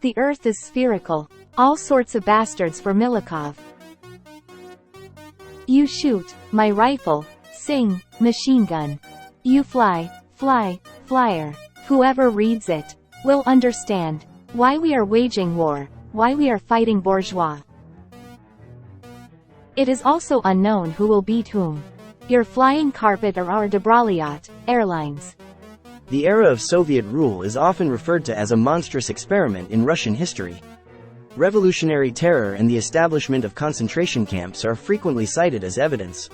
The Earth is spherical. All sorts of bastards for Milikov. You shoot, my rifle, sing, machine gun. You fly, fly, flyer. Whoever reads it will understand why we are waging war, why we are fighting bourgeois. It is also unknown who will beat whom. Your flying carpet or our proletariat, airlines. The era of Soviet rule is often referred to as a monstrous experiment in Russian history. Revolutionary terror and the establishment of concentration camps are frequently cited as evidence.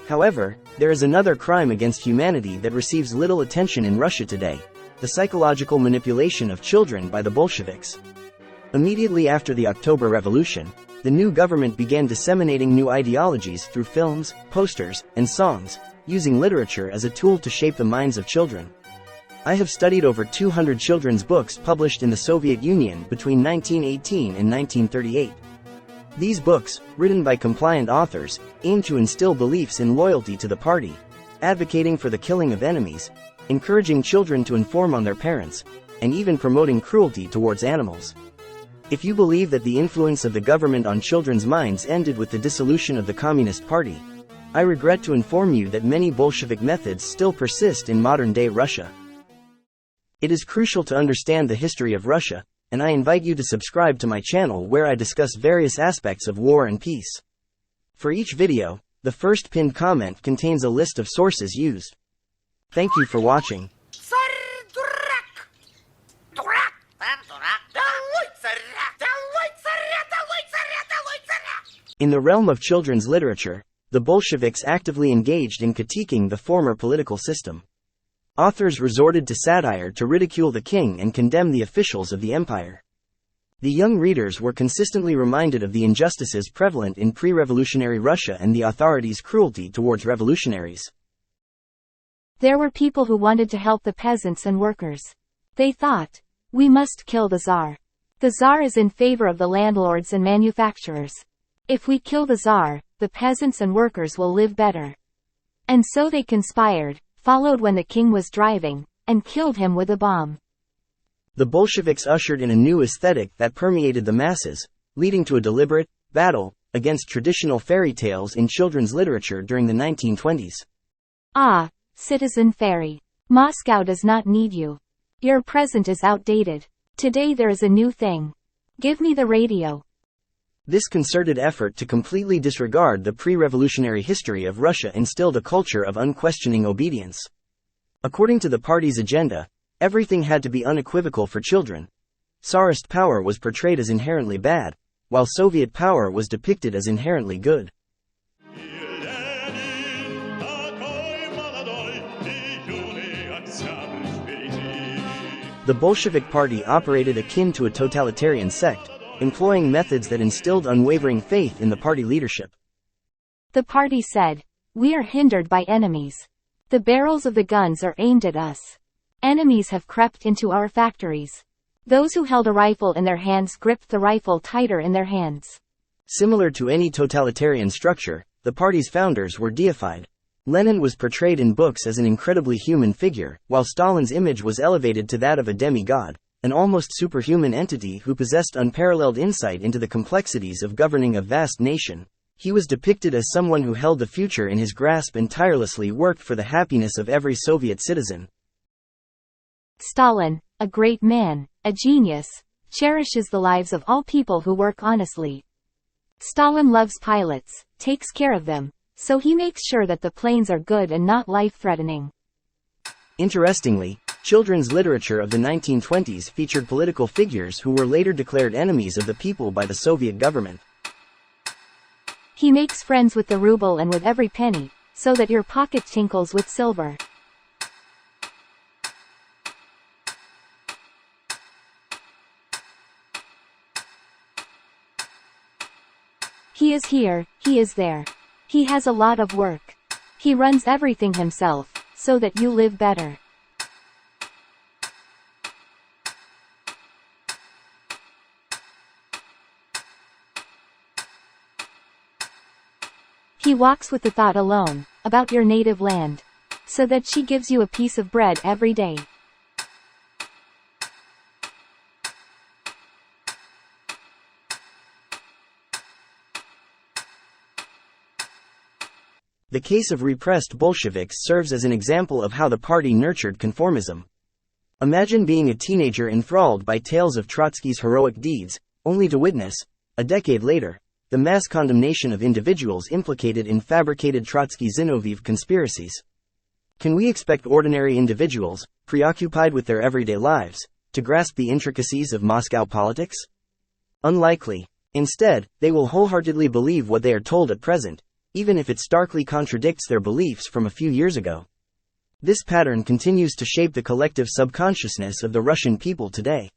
However, there is another crime against humanity that receives little attention in Russia today: the psychological manipulation of children by the Bolsheviks. Immediately after the October Revolution, the new government began disseminating new ideologies through films, posters, and songs, using literature as a tool to shape the minds of children. I have studied over 200 children's books published in the Soviet Union between 1918 and 1938. These books, written by compliant authors, aim to instill beliefs in loyalty to the party, advocating for the killing of enemies, encouraging children to inform on their parents, and even promoting cruelty towards animals. If you believe that the influence of the government on children's minds ended with the dissolution of the Communist Party, I regret to inform you that many Bolshevik methods still persist in modern-day Russia. It is crucial to understand the history of Russia, and I invite you to subscribe to my channel where I discuss various aspects of war and peace. For each video, the first pinned comment contains a list of sources used. Thank you for watching. In the realm of children's literature, the Bolsheviks actively engaged in critiquing the former political system. Authors resorted to satire to ridicule the king and condemn the officials of the empire. The young readers were consistently reminded of the injustices prevalent in pre-revolutionary Russia and the authorities' cruelty towards revolutionaries. There were people who wanted to help the peasants and workers. They thought, we must kill the Tsar. The Tsar is in favor of the landlords and manufacturers. If we kill the Tsar, the peasants and workers will live better. And so they conspired, followed when the king was driving, and killed him with a bomb. The Bolsheviks ushered in a new aesthetic that permeated the masses, leading to a deliberate battle against traditional fairy tales in children's literature during the 1920s. Ah, citizen fairy. Moscow does not need you. Your present is outdated. Today there is a new thing. Give me the radio. This concerted effort to completely disregard the pre-revolutionary history of Russia instilled a culture of unquestioning obedience. According to the party's agenda, everything had to be unequivocal for children. Tsarist power was portrayed as inherently bad, while Soviet power was depicted as inherently good. The Bolshevik Party operated akin to a totalitarian sect, employing methods that instilled unwavering faith in the party leadership. The party said, we are hindered by enemies. The barrels of the guns are aimed at us. Enemies have crept into our factories. Those who held a rifle in their hands gripped the rifle tighter in their hands. Similar to any totalitarian structure, the party's founders were deified. Lenin was portrayed in books as an incredibly human figure, while Stalin's image was elevated to that of a demigod, an almost superhuman entity who possessed unparalleled insight into the complexities of governing a vast nation. He was depicted as someone who held the future in his grasp and tirelessly worked for the happiness of every Soviet citizen. Stalin, a great man, a genius, cherishes the lives of all people who work honestly. Stalin loves pilots, takes care of them, so he makes sure that the planes are good and not life-threatening. Interestingly, children's literature of the 1920s featured political figures who were later declared enemies of the people by the Soviet government. He makes friends with the ruble and with every penny, so that your pocket tinkles with silver. He is here, he is there. He has a lot of work. He runs everything himself, so that you live better. He walks with the thought alone, about your native land. So that she gives you a piece of bread every day. The case of repressed Bolsheviks serves as an example of how the party nurtured conformism. Imagine being a teenager enthralled by tales of Trotsky's heroic deeds, only to witness, a decade later, the mass condemnation of individuals implicated in fabricated Trotsky-Zinoviev conspiracies. Can we expect ordinary individuals, preoccupied with their everyday lives, to grasp the intricacies of Moscow politics? Unlikely. Instead, they will wholeheartedly believe what they are told at present, even if it starkly contradicts their beliefs from a few years ago. This pattern continues to shape the collective subconsciousness of the Russian people today.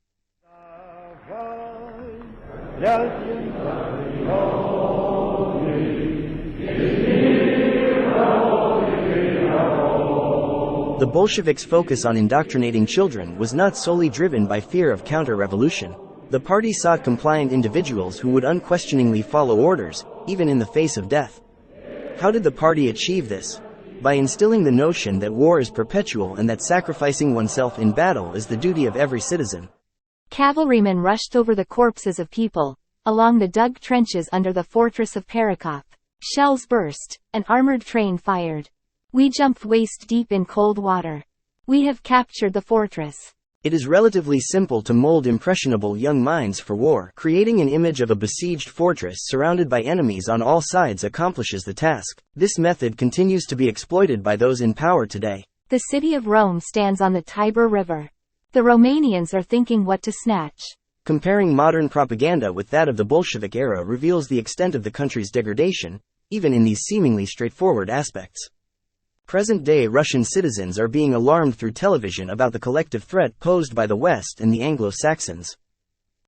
The Bolsheviks' focus on indoctrinating children was not solely driven by fear of counter-revolution. The party sought compliant individuals who would unquestioningly follow orders, even in the face of death. How did the party achieve this? By instilling the notion that war is perpetual and that sacrificing oneself in battle is the duty of every citizen. Cavalrymen rushed over the corpses of people, along the dug trenches under the fortress of Perekop. Shells burst, an armored train fired. We jumped waist-deep in cold water. We have captured the fortress. It is relatively simple to mold impressionable young minds for war. Creating an image of a besieged fortress surrounded by enemies on all sides accomplishes the task. This method continues to be exploited by those in power today. The city of Rome stands on the Tiber River. The Romanians are thinking what to snatch. Comparing modern propaganda with that of the Bolshevik era reveals the extent of the country's degradation, even in these seemingly straightforward aspects. Present-day Russian citizens are being alarmed through television about the collective threat posed by the West and the Anglo-Saxons.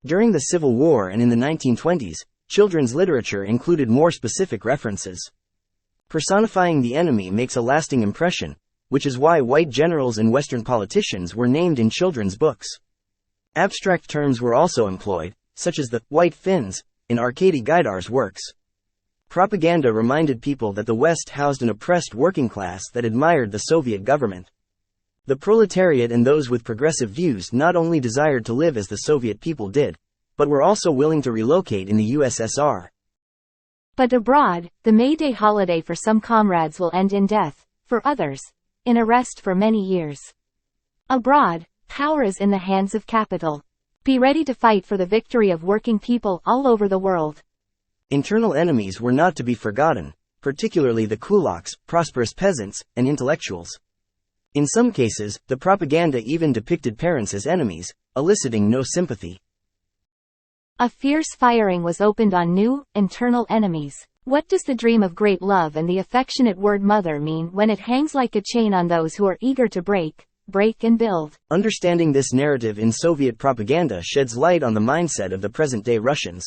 During the Civil War and in the 1920s, children's literature included more specific references. Personifying the enemy makes a lasting impression, which is why white generals and Western politicians were named in children's books. Abstract terms were also employed, such as the white Finns, in Arkady Gaidar's works. Propaganda reminded people that the West housed an oppressed working class that admired the Soviet government. The proletariat and those with progressive views not only desired to live as the Soviet people did, but were also willing to relocate in the USSR. But abroad, the May Day holiday for some comrades will end in death, for others, in arrest for many years. Abroad, power is in the hands of capital. Be ready to fight for the victory of working people all over the world. Internal enemies were not to be forgotten, particularly the kulaks, prosperous peasants, and intellectuals. In some cases, the propaganda even depicted parents as enemies, eliciting no sympathy. A fierce firing was opened on new, internal enemies. What does the dream of great love and the affectionate word mother mean when it hangs like a chain on those who are eager to break and build? Understanding this narrative in Soviet propaganda sheds light on the mindset of the present-day Russians.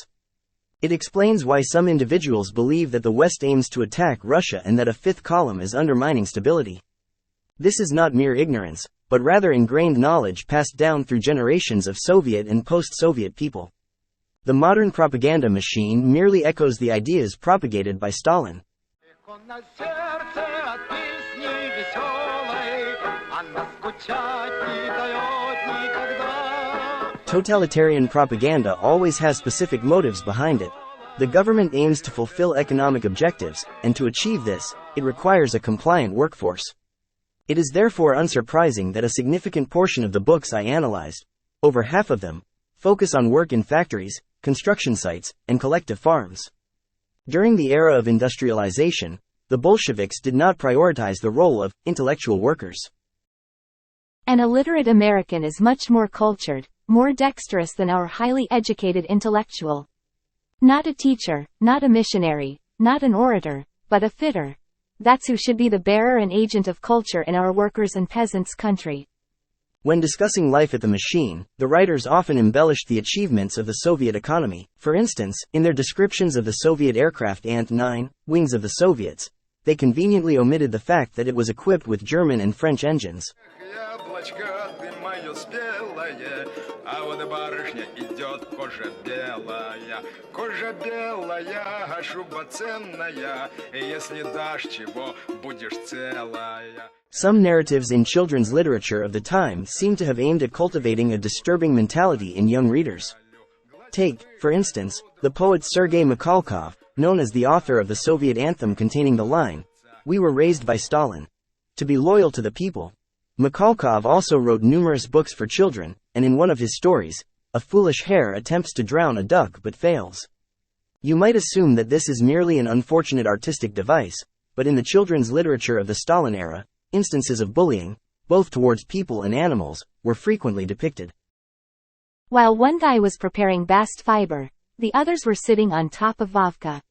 It explains why some individuals believe that the West aims to attack Russia and that a fifth column is undermining stability. This is not mere ignorance, but rather ingrained knowledge passed down through generations of Soviet and post-Soviet people. The modern propaganda machine merely echoes the ideas propagated by Stalin. Totalitarian propaganda always has specific motives behind it. The government aims to fulfill economic objectives, and to achieve this, it requires a compliant workforce. It is therefore unsurprising that a significant portion of the books I analyzed, over half of them, focus on work in factories, construction sites, and collective farms. During the era of industrialization, the Bolsheviks did not prioritize the role of intellectual workers. An illiterate American is much more cultured, more dexterous than our highly educated intellectual. Not a teacher, not a missionary, not an orator, but a fitter. That's who should be the bearer and agent of culture in our workers' and peasants' country. When discussing life at the machine, the writers often embellished the achievements of the Soviet economy. For instance, in their descriptions of the Soviet aircraft Ant-9, wings of the Soviets, they conveniently omitted the fact that it was equipped with German and French engines. Some narratives in children's literature of the time seem to have aimed at cultivating a disturbing mentality in young readers. Take, for instance, the poet Sergei Mikhalkov, known as the author of the Soviet anthem containing the line, We were raised by Stalin to be loyal to the people. Mikhalkov also wrote numerous books for children, and in one of his stories, a foolish hare attempts to drown a duck but fails. You might assume that this is merely an unfortunate artistic device, but in the children's literature of the Stalin era, instances of bullying, both towards people and animals, were frequently depicted. While one guy was preparing bast fiber, the others were sitting on top of Vovka.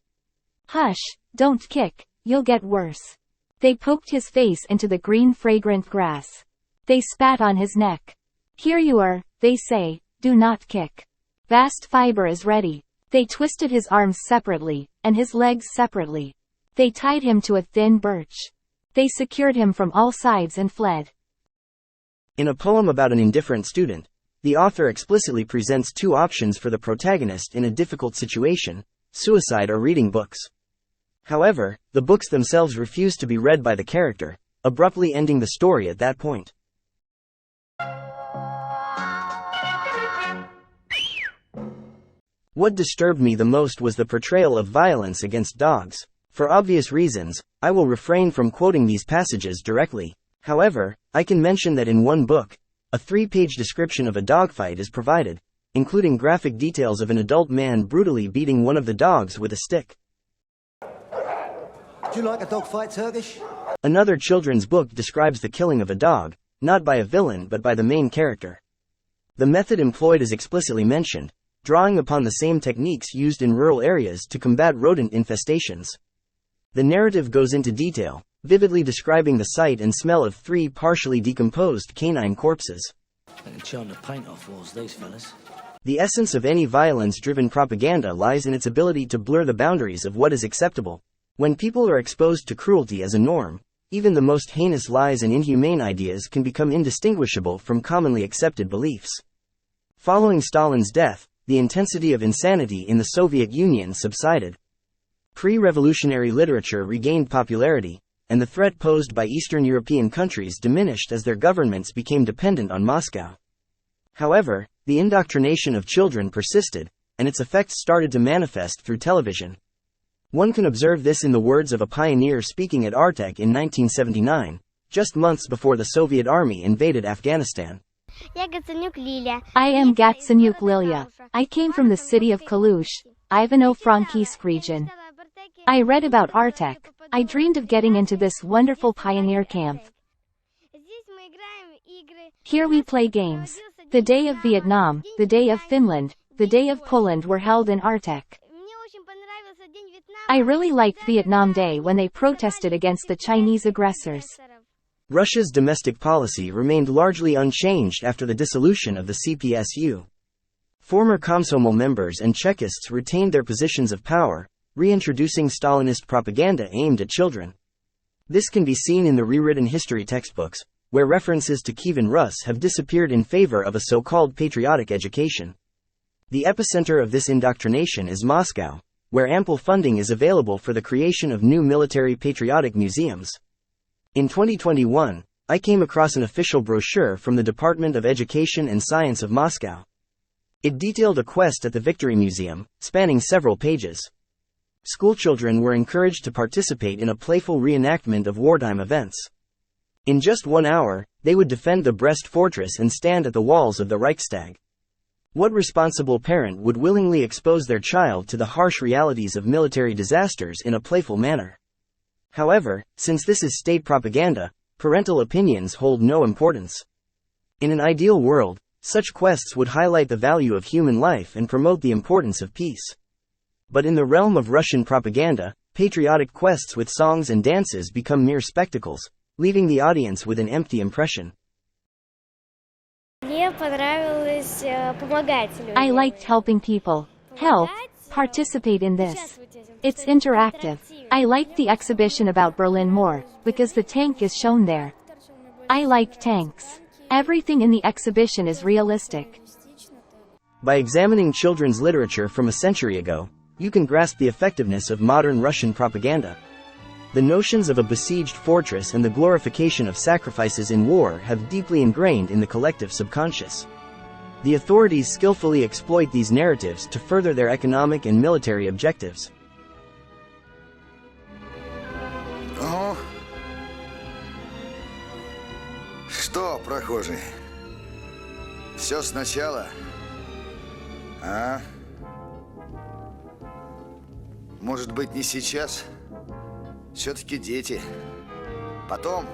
Hush, don't kick, you'll get worse. They poked his face into the green fragrant grass. They spat on his neck. Here you are, they say, do not kick. Bast fiber is ready. They twisted his arms separately, and his legs separately. They tied him to a thin birch. They secured him from all sides and fled. In a poem about an indifferent student, the author explicitly presents two options for the protagonist in a difficult situation: suicide or reading books. However, the books themselves refuse to be read by the character, abruptly ending the story at that point. What disturbed me the most was the portrayal of violence against dogs. For obvious reasons, I will refrain from quoting these passages directly. However, I can mention that in one book, a 3-page description of a dogfight is provided, including graphic details of an adult man brutally beating one of the dogs with a stick. Do you like a dogfight, Turkish? Another children's book describes the killing of a dog, not by a villain but by the main character. The method employed is explicitly mentioned, drawing upon the same techniques used in rural areas to combat rodent infestations. The narrative goes into detail, vividly describing the sight and smell of 3 partially decomposed canine corpses. They can charm the paint off walls, these fellas. The essence of any violence-driven propaganda lies in its ability to blur the boundaries of what is acceptable. When people are exposed to cruelty as a norm, even the most heinous lies and inhumane ideas can become indistinguishable from commonly accepted beliefs. Following Stalin's death, the intensity of insanity in the Soviet Union subsided. Pre-revolutionary literature regained popularity, and the threat posed by Eastern European countries diminished as their governments became dependent on Moscow. However, the indoctrination of children persisted, and its effects started to manifest through television. One can observe this in the words of a pioneer speaking at Artek in 1979, just months before the Soviet army invaded Afghanistan. I am Gatsenyuk Lilia. I came from the city of Kalush, Ivano-Frankivsk region. I read about Artek. I dreamed of getting into this wonderful pioneer camp. Here we play games. The Day of Vietnam, the Day of Finland, the Day of Poland were held in Artek. I really liked Vietnam Day when they protested against the Chinese aggressors. Russia's domestic policy remained largely unchanged after the dissolution of the CPSU. Former Komsomol members and Chekists retained their positions of power, reintroducing Stalinist propaganda aimed at children. This can be seen in the rewritten history textbooks, where references to Kievan Rus have disappeared in favor of a so-called patriotic education. The epicenter of this indoctrination is Moscow, where ample funding is available for the creation of new military patriotic museums. In 2021, I came across an official brochure from the Department of Education and Science of Moscow. It detailed a quest at the Victory Museum, spanning several pages. Schoolchildren were encouraged to participate in a playful reenactment of wartime events. In just 1 hour, they would defend the Brest fortress and stand at the walls of the Reichstag. What responsible parent would willingly expose their child to the harsh realities of military disasters in a playful manner? However, since this is state propaganda, parental opinions hold no importance. In an ideal world, such quests would highlight the value of human life and promote the importance of peace. But in the realm of Russian propaganda, patriotic quests with songs and dances become mere spectacles, leaving the audience with an empty impression. I liked helping people. Help, participate in this. It's interactive. I liked the exhibition about Berlin more, because the tank is shown there. I like tanks. Everything in the exhibition is realistic. By examining children's literature from a century ago, you can grasp the effectiveness of modern Russian propaganda. The notions of a besieged fortress and the glorification of sacrifices in war have deeply ingrained in the collective subconscious. The authorities skillfully exploit these narratives to further their economic and military objectives. что, прохожий? Все сначала? А? Может быть, не сейчас? Все-таки дети. Потом